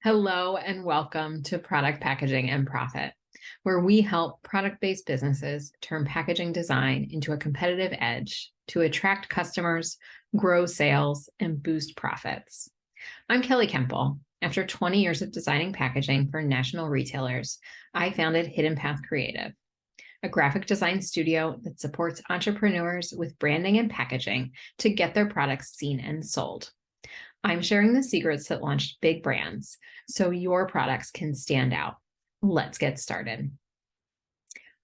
Hello and welcome to Product Packaging and Profit, where we help product-based businesses turn packaging design into a competitive edge to attract customers, grow sales, and boost profits. I'm Kelley. After 20 years of designing packaging for national retailers, I founded Hidden Path Creative, a graphic design studio that supports entrepreneurs with branding and packaging to get their products seen and sold. I'm sharing the secrets that launched big brands so your products can stand out. Let's get started.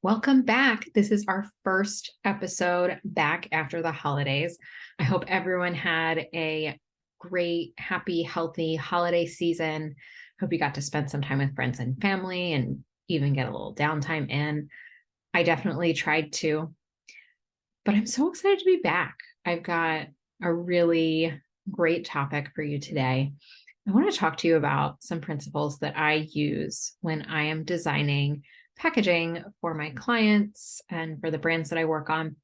Welcome back. This is our first episode back after the holidays. I hope everyone had a great, happy, healthy holiday season. Hope you got to spend some time with friends and family and even get a little downtime in. I definitely tried to, but I'm so excited to be back. I've got a really great topic for you today. I want to talk to you about some principles that I use when I am designing packaging for my clients and for the brands that I work on.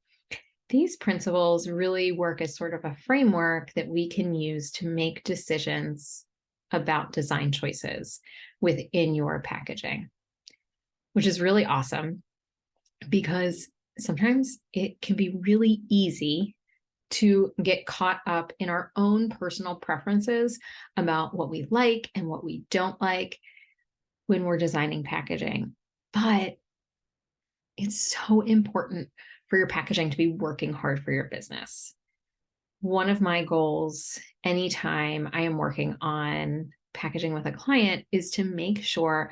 These principles really work as sort of a framework that we can use to make decisions about design choices within your packaging, which is really awesome because sometimes it can be really easy to get caught up in our own personal preferences about what we like and what we don't like when we're designing packaging. But it's so important for your packaging to be working hard for your business. One of my goals anytime I am working on packaging with a client is to make sure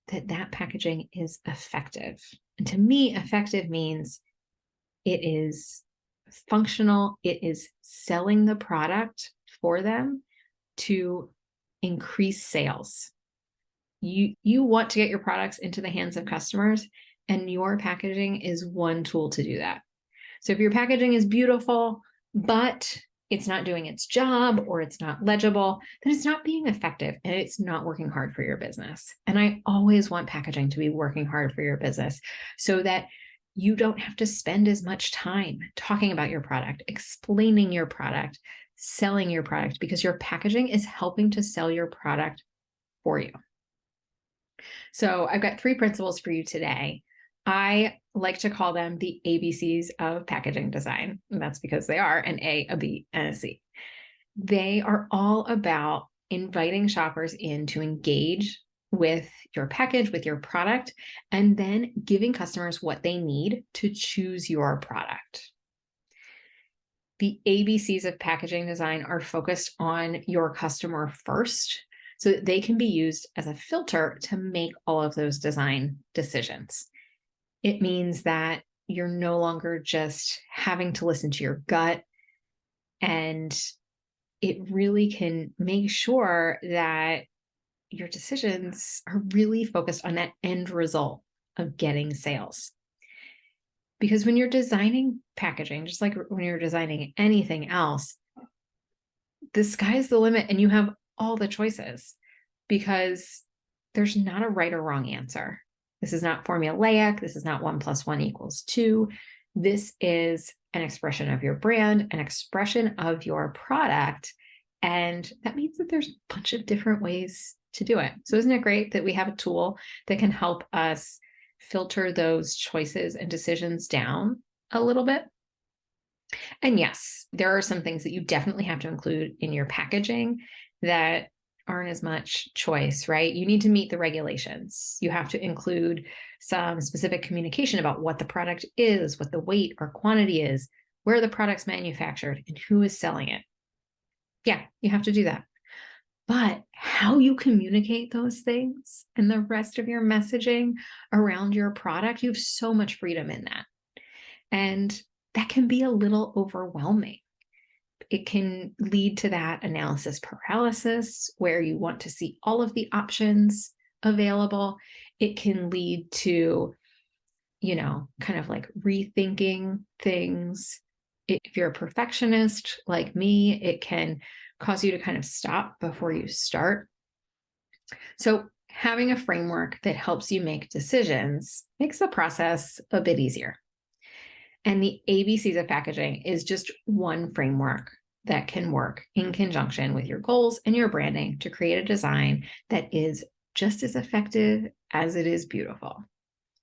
that that packaging is effective. And to me, effective means it is functional, it is selling the product for them to increase sales. You want to get your products into the hands of customers, and your packaging is one tool to do that. So if your packaging is beautiful, but it's not doing its job or it's not legible, then it's not being effective and it's not working hard for your business. And I always want packaging to be working hard for your business so that you don't have to spend as much time talking about your product, explaining your product, selling your product, because your packaging is helping to sell your product for you. So I've got 3 principles for you today. I like to call them the ABCs of packaging design, and that's because they are an A, a B, and a C. They are all about inviting shoppers in to engage with your package, with your product, and then giving customers what they need to choose your product. The ABCs of packaging design are focused on your customer first, so that they can be used as a filter to make all of those design decisions. It means that you're no longer just having to listen to your gut, and it really can make sure that your decisions are really focused on that end result of getting sales. Because when you're designing packaging, just like when you're designing anything else, the sky's the limit and you have all the choices because there's not a right or wrong answer. This is not formulaic. This is not 1 + 1 = 2. This is an expression of your brand, an expression of your product. And that means that there's a bunch of different ways to do it. So isn't it great that we have a tool that can help us filter those choices and decisions down a little bit? And yes, there are some things that you definitely have to include in your packaging that aren't as much choice, right? You need to meet the regulations. You have to include some specific communication about what the product is, what the weight or quantity is, where the product's manufactured, and who is selling it. Yeah, you have to do that. But how you communicate those things and the rest of your messaging around your product, you have so much freedom in that. And that can be a little overwhelming. It can lead to that analysis paralysis where you want to see all of the options available. It can lead to, kind of like rethinking things. If you're a perfectionist like me, it can cause you to kind of stop before you start. So having a framework that helps you make decisions makes the process a bit easier. And the ABCs of packaging is just one framework that can work in conjunction with your goals and your branding to create a design that is just as effective as it is beautiful.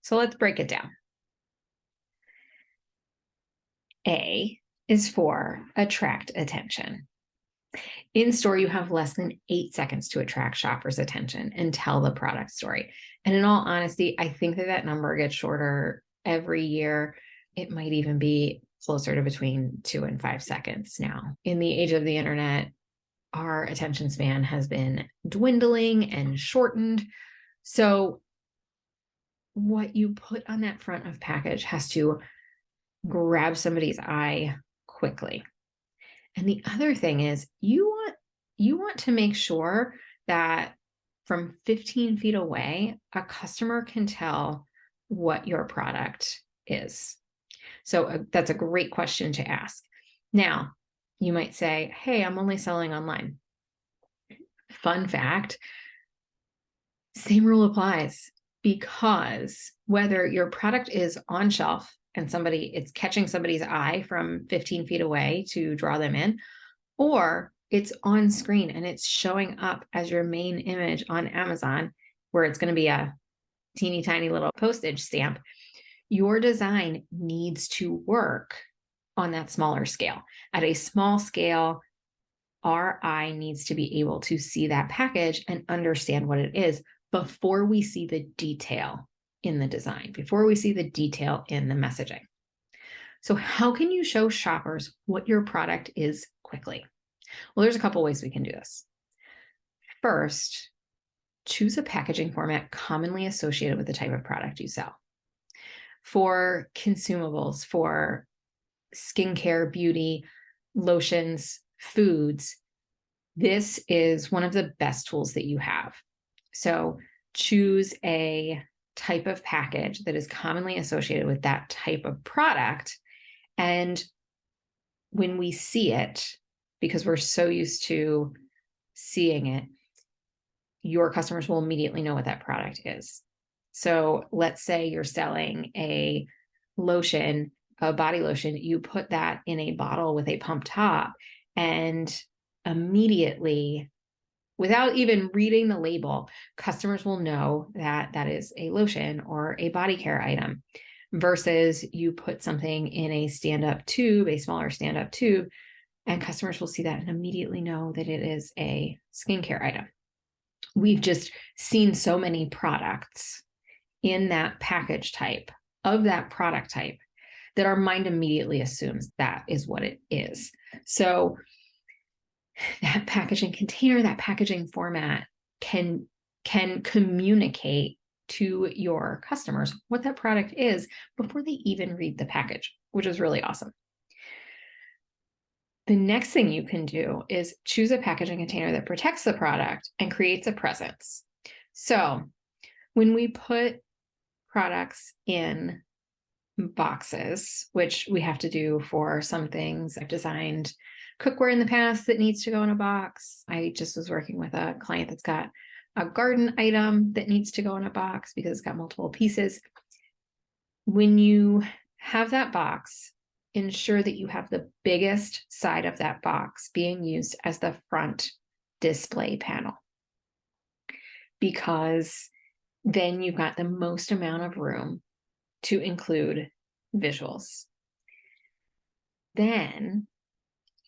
So let's break it down. A is for attract attention. In store, you have less than 8 seconds to attract shoppers' attention and tell the product story. And in all honesty, I think that number gets shorter every year. It might even be closer to between 2 and 5 seconds now. In the age of the internet, our attention span has been dwindling and shortened. So what you put on that front of package has to grab somebody's eye quickly. And the other thing is you want to make sure that from 15 feet away, a customer can tell what your product is. So that's a great question to ask. Now, you might say, hey, I'm only selling online. Fun fact, same rule applies, because whether your product is on shelf and it's catching somebody's eye from 15 feet away to draw them in, or it's on screen and it's showing up as your main image on Amazon, where it's going to be a teeny tiny little postage stamp, your design needs to work on that smaller scale. At a small scale, our eye needs to be able to see that package and understand what it is before we see the detail in the design, before we see the detail in the messaging. So how can you show shoppers what your product is quickly? Well, there's a couple ways we can do this. First, choose a packaging format commonly associated with the type of product you sell. For consumables, for skincare, beauty, lotions, foods, this is one of the best tools that you have. So choose a type of package that is commonly associated with that type of product. And when we see it, because we're so used to seeing it, your customers will immediately know what that product is. So let's say you're selling a lotion, a body lotion, you put that in a bottle with a pump top, and immediately, without even reading the label, customers will know that that is a lotion or a body care item, versus you put something in a stand-up tube, a smaller stand-up tube, and customers will see that and immediately know that it is a skincare item. We've just seen so many products in that package type of that product type that our mind immediately assumes that is what it is. So that packaging container, that packaging format can communicate to your customers what that product is before they even read the package, which is really awesome. The next thing you can do is choose a packaging container that protects the product and creates a presence. So when we put products in boxes, which we have to do for some things, I've designed cookware in the past that needs to go in a box. I just was working with a client that's got a garden item that needs to go in a box because it's got multiple pieces. When you have that box, ensure that you have the biggest side of that box being used as the front display panel, because then you've got the most amount of room to include visuals. Then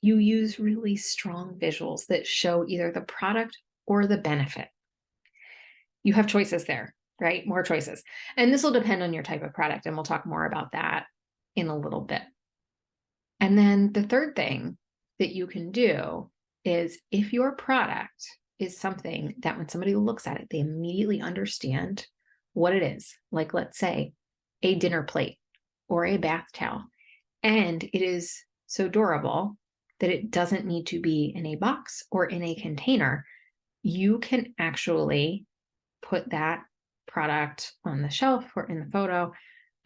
you use really strong visuals that show either the product or the benefit. You have choices there, right? More choices. And this will depend on your type of product, and we'll talk more about that in a little bit. And then the third thing that you can do is, if your product is something that when somebody looks at it, they immediately understand what it is, like let's say a dinner plate or a bath towel, and it is so durable that it doesn't need to be in a box or in a container, you can actually put that product on the shelf or in the photo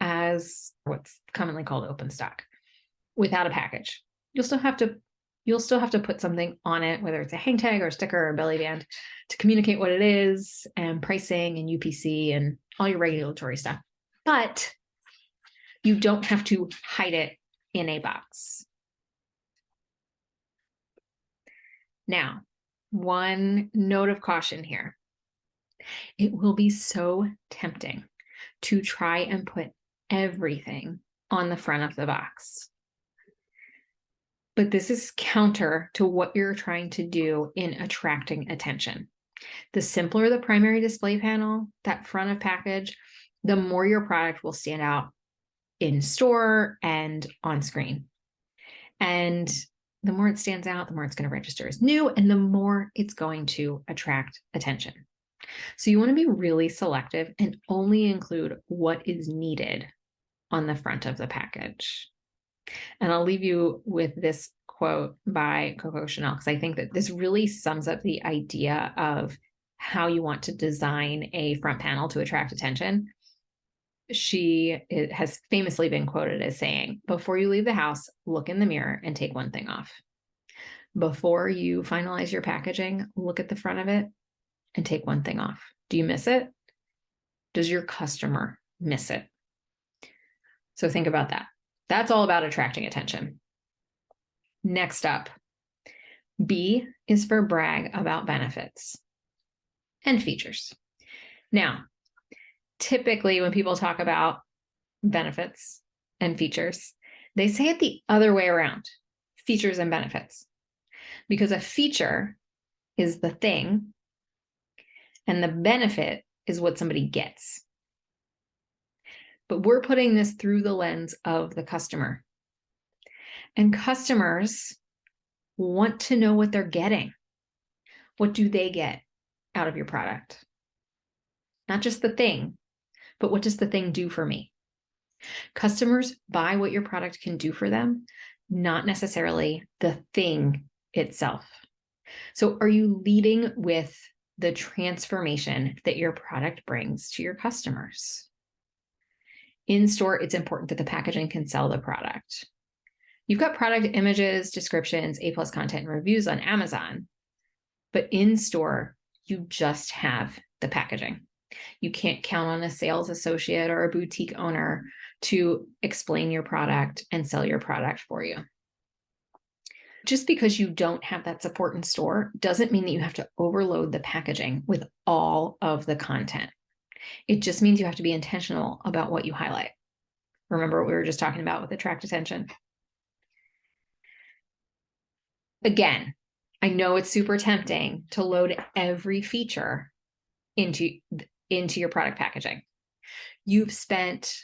as what's commonly called open stock without a package. You'll still have to put something on it, whether it's a hang tag or a sticker or a belly band, to communicate what it is and pricing and UPC and all your regulatory stuff. But you don't have to hide it in a box. Now, one note of caution here. It will be so tempting to try and put everything on the front of the box. But this is counter to what you're trying to do in attracting attention. The simpler the primary display panel, that front of package, the more your product will stand out in store and on screen. And the more it stands out, the more it's going to register as new, and the more it's going to attract attention. So you want to be really selective and only include what is needed on the front of the package. And I'll leave you with this quote by Coco Chanel, because I think that this really sums up the idea of how you want to design a front panel to attract attention. She has famously been quoted as saying, before you leave the house, look in the mirror and take one thing off. Before you finalize your packaging, look at the front of it and take one thing off. Do you miss it? Does your customer miss it? So think about that. That's all about attracting attention. Next up, B is for brag about benefits and features. Now, typically when people talk about benefits and features, they say it the other way around, features and benefits, because a feature is the thing and the benefit is what somebody gets. But we're putting this through the lens of the customer. And customers want to know what they're getting. What do they get out of your product? Not just the thing, but what does the thing do for me? Customers buy what your product can do for them, not necessarily the thing itself. So are you leading with the transformation that your product brings to your customers? In store, it's important that the packaging can sell the product. You've got product images, descriptions, A+ content, and reviews on Amazon, but in store, you just have the packaging. You can't count on a sales associate or a boutique owner to explain your product and sell your product for you. Just because you don't have that support in store doesn't mean that you have to overload the packaging with all of the content. It just means you have to be intentional about what you highlight. Remember what we were just talking about with attract attention? Again, I know it's super tempting to load every feature into your product packaging. You've spent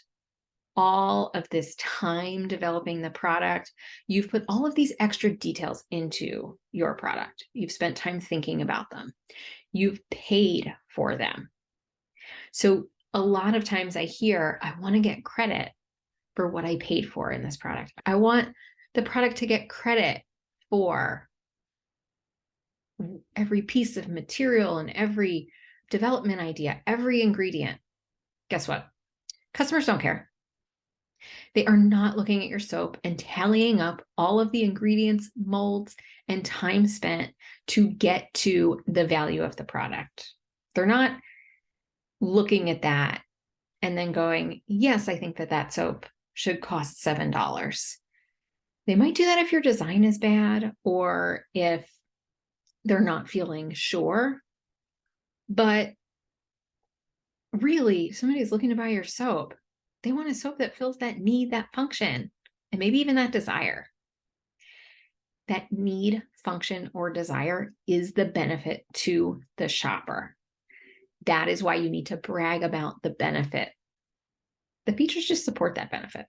all of this time developing the product. You've put all of these extra details into your product. You've spent time thinking about them. You've paid for them. So a lot of times I hear, I want to get credit for what I paid for in this product. I want the product to get credit for every piece of material and every development idea, every ingredient. Guess what? Customers don't care. They are not looking at your soap and tallying up all of the ingredients, molds, and time spent to get to the value of the product. They're not looking at that and then going, yes, I think that soap should cost $7. They might do that if your design is bad or if they're not feeling sure. But really, somebody's looking to buy your soap. They want a soap that fills that need, that function, and maybe even that desire. That need, function, or desire is the benefit to the shopper. That is why you need to brag about the benefit. The features just support that benefit.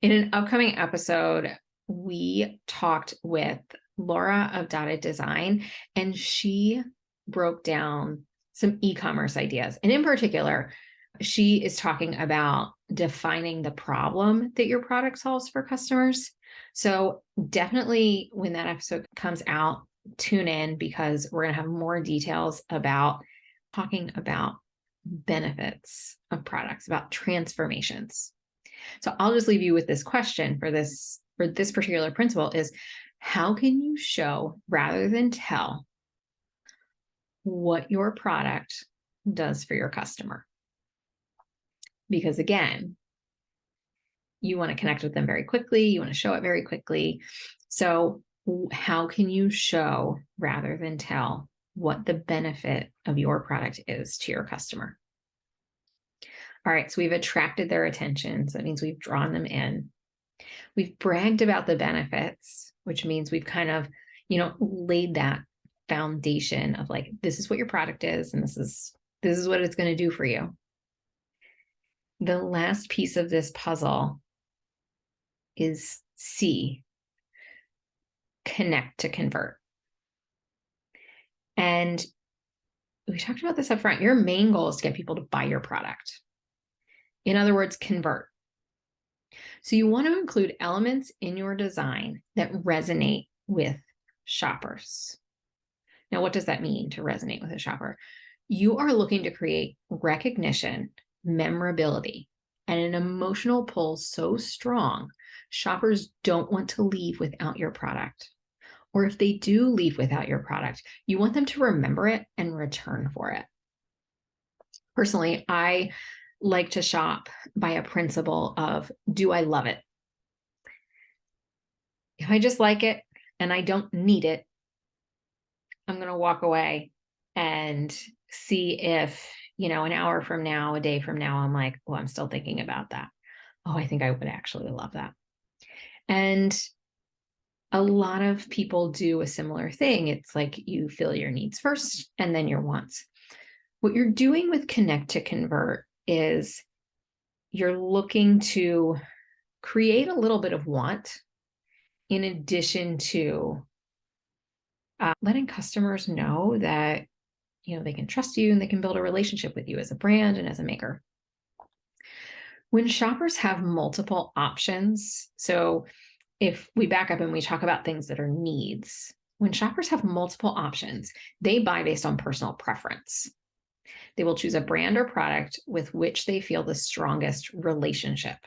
In an upcoming episode, we talked with Laura of Dotted Design, and she broke down some e-commerce ideas. And in particular, she is talking about defining the problem that your product solves for customers. So definitely when that episode comes out, tune in because we're going to have more details about talking about benefits of products, about transformations. So I'll just leave you with this question for this particular principle is, how can you show rather than tell what your product does for your customer? Because again, you want to connect with them very quickly. You want to show it very quickly. So How can you show rather than tell what the benefit of your product is to your customer? All right, so we've attracted their attention. So that means we've drawn them in. We've bragged about the benefits, which means we've kind of, laid that foundation of like, this is what your product is, and this is what it's going to do for you. The last piece of this puzzle is C, connect to convert. And we talked about this up front. Your main goal is to get people to buy your product. In other words, convert. So you want to include elements in your design that resonate with shoppers. Now, what does that mean to resonate with a shopper? You are looking to create recognition, memorability, and an emotional pull so strong, shoppers don't want to leave without your product. Or if they do leave without your product, you want them to remember it and return for it. Personally, I like to shop by a principle of, do I love it? If I just like it and I don't need it, I'm going to walk away and see if, an hour from now, a day from now, I'm like, oh, I'm still thinking about that. Oh, I think I would actually love that. And a lot of people do a similar thing. It's like you fill your needs first and then your wants. What you're doing with Connect to Convert is you're looking to create a little bit of want in addition to letting customers know that, they can trust you and they can build a relationship with you as a brand and as a maker. When shoppers have multiple options, so if we back up and we talk about things that are needs, when shoppers have multiple options, they buy based on personal preference. They will choose a brand or product with which they feel the strongest relationship.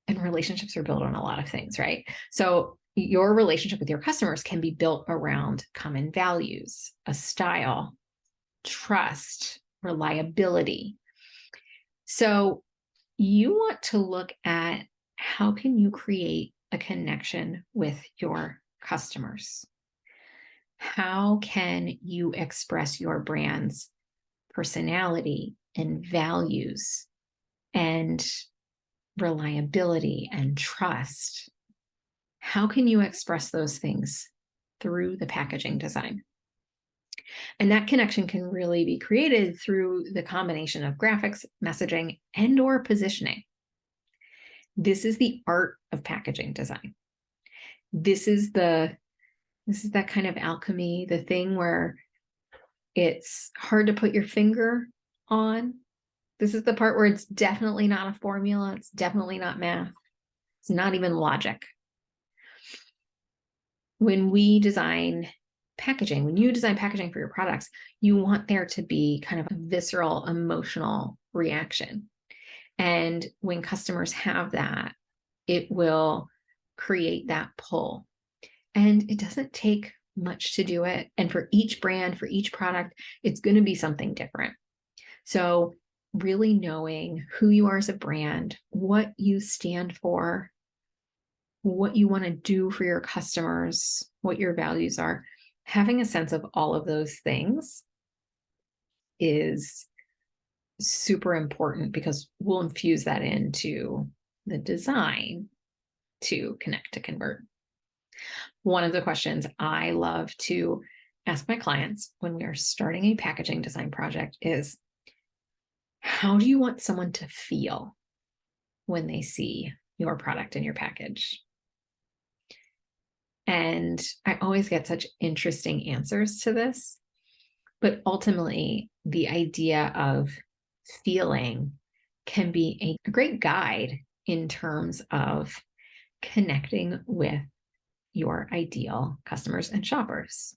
And relationships are built on a lot of things, right? So your relationship with your customers can be built around common values, a style, trust, reliability. So you want to look at how can you create a connection with your customers? How can you express your brand's personality and values and reliability and trust? How can you express those things through the packaging design? And that connection can really be created through the combination of graphics, messaging, and or positioning. This is the art of packaging design. This is that kind of alchemy, the thing where it's hard to put your finger on. This is the part where it's definitely not a formula. It's definitely not math. It's not even logic. When we design packaging, when you design packaging for your products, you want there to be kind of a visceral, emotional reaction. And when customers have that, it will create that pull. And it doesn't take much to do it. And for each brand, for each product, it's going to be something different. So really knowing who you are as a brand, what you stand for, what you want to do for your customers, what your values are, having a sense of all of those things is super important because we'll infuse that into the design to Connect to Convert. One of the questions I love to ask my clients when we are starting a packaging design project is, how do you want someone to feel when they see your product in your package? And I always get such interesting answers to this. But ultimately, the idea of feeling can be a great guide in terms of connecting with your ideal customers and shoppers.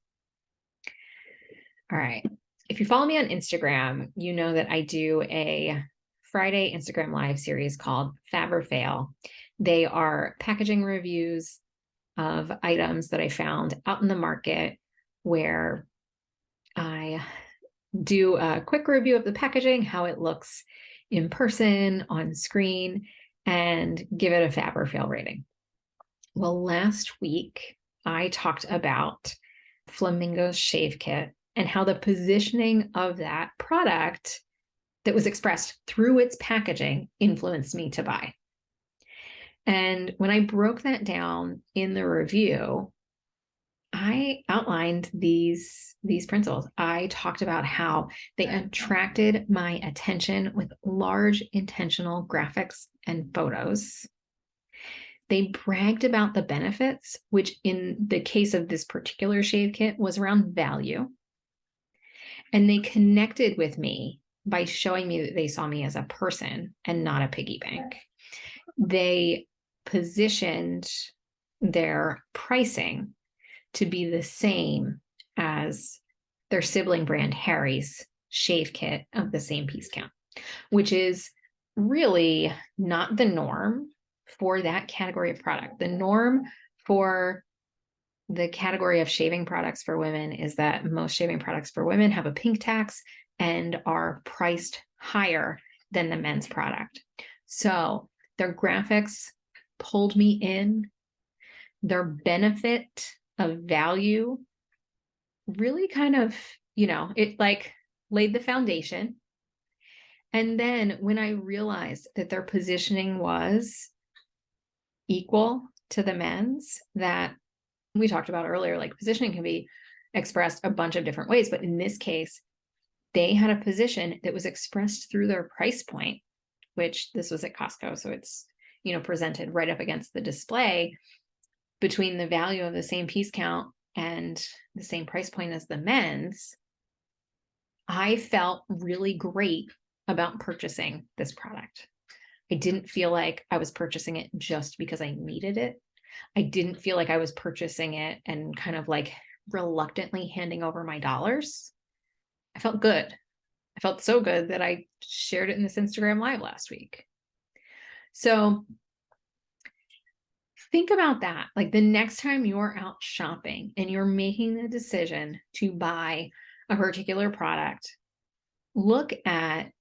All right. If you follow me on Instagram, you know that I do a Friday Instagram Live series called Fab or Fail. They are packaging reviews of items that I found out in the market where I do a quick review of the packaging, how it looks in person, on screen, and give it a Fab or Fail rating. Well, last week I talked about Flamingo's shave kit and how the positioning of that product that was expressed through its packaging influenced me to buy. And when I broke that down in the review, I outlined these principles. I talked about how they attracted my attention with large intentional graphics and photos. They bragged about the benefits, which in the case of this particular shave kit was around value. And they connected with me by showing me that they saw me as a person and not a piggy bank. They positioned their pricing to be the same as their sibling brand Harry's shave kit of the same piece count, which is really not the norm for that category of product. The norm for the category of shaving products for women is that most shaving products for women have a pink tax and are priced higher than the men's product. So their graphics pulled me in. Their benefit of value really kind of, it like laid the foundation. And then when I realized that their positioning was equal to the men's, that we talked about earlier, like positioning can be expressed a bunch of different ways, but in this case, they had a position that was expressed through their price point, which this was at Costco. So it's, presented right up against the display between the value of the same piece count and the same price point as the men's. I felt really great about purchasing this product. I didn't feel like I was purchasing it just because I needed it. I didn't feel like I was purchasing it and kind of like reluctantly handing over my dollars. I felt good. I felt so good that I shared it in this Instagram Live last week. So think about that. Like the next time you're out shopping and you're making the decision to buy a particular product, look at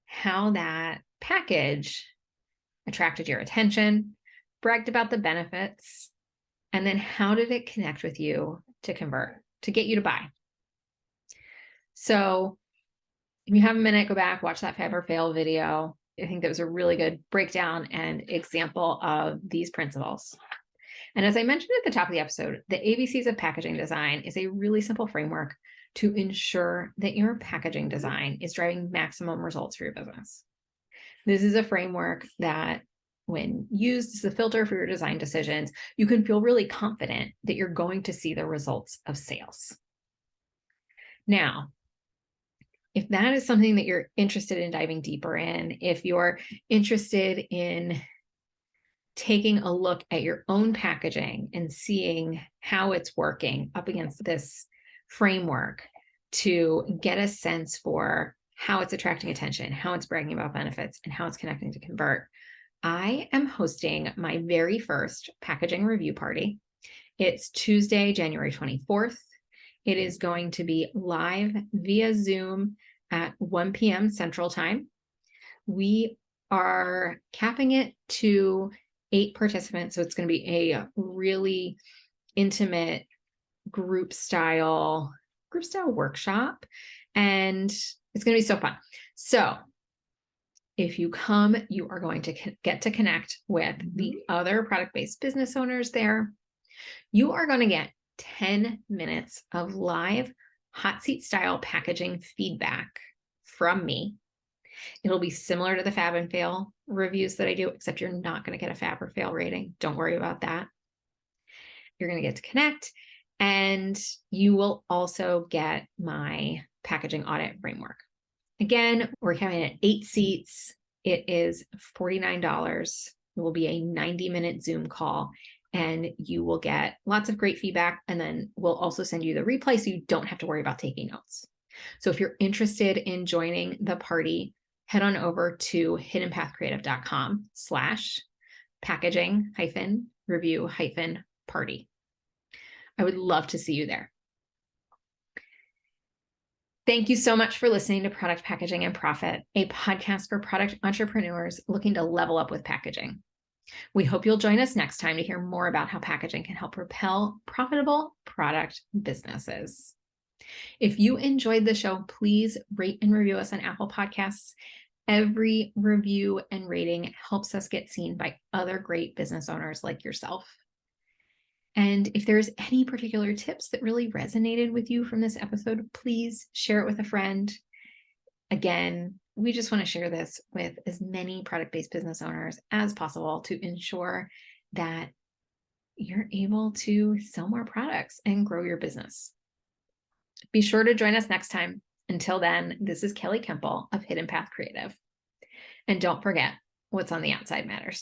how that package attracted your attention, bragged about the benefits, and then how did it connect with you to convert, to get you to buy? So if you have a minute, go back, watch that Fab or Fail video. I think that was a really good breakdown and example of these principles. And as I mentioned at the top of the episode, the ABCs of packaging design is a really simple framework to ensure that your packaging design is driving maximum results for your business. This is a framework that, when used as a filter for your design decisions, you can feel really confident that you're going to see the results of sales. Now, if that is something that you're interested in diving deeper in, if you're interested in taking a look at your own packaging and seeing how it's working up against this framework to get a sense for how it's attracting attention, how it's bragging about benefits, and how it's connecting to convert, I am hosting my very first packaging review party. It's Tuesday, January 24th. It is going to be live via Zoom at 1 p.m. Central Time. We are capping it to 8 participants. So it's going to be a really intimate group style workshop. And it's going to be so fun. So if you come, you are going to get to connect with the other product-based business owners there. You are going to get 10 minutes of live hot seat style packaging feedback from me. It'll be similar to the Fab and Fail reviews that I do, except you're not going to get a Fab or Fail rating. Don't worry about that. You're going to get to connect, and you will also get my packaging audit framework. Again, we're having it 8 seats. It is $49. It will be a 90-minute Zoom call, and you will get lots of great feedback. And then we'll also send you the replay so you don't have to worry about taking notes. So if you're interested in joining the party, head on over to hiddenpathcreative.com/packaging-review-party. I would love to see you there. Thank you so much for listening to Product Packaging and Profit, a podcast for product entrepreneurs looking to level up with packaging. We hope you'll join us next time to hear more about how packaging can help propel profitable product businesses. If you enjoyed the show, please rate and review us on Apple Podcasts. Every review and rating helps us get seen by other great business owners like yourself. And if there's any particular tips that really resonated with you from this episode, please share it with a friend. Again, we just want to share this with as many product-based business owners as possible to ensure that you're able to sell more products and grow your business. Be sure to join us next time. Until then, this is Kelley Kemple of Hidden Path Creative. And don't forget, what's on the outside matters.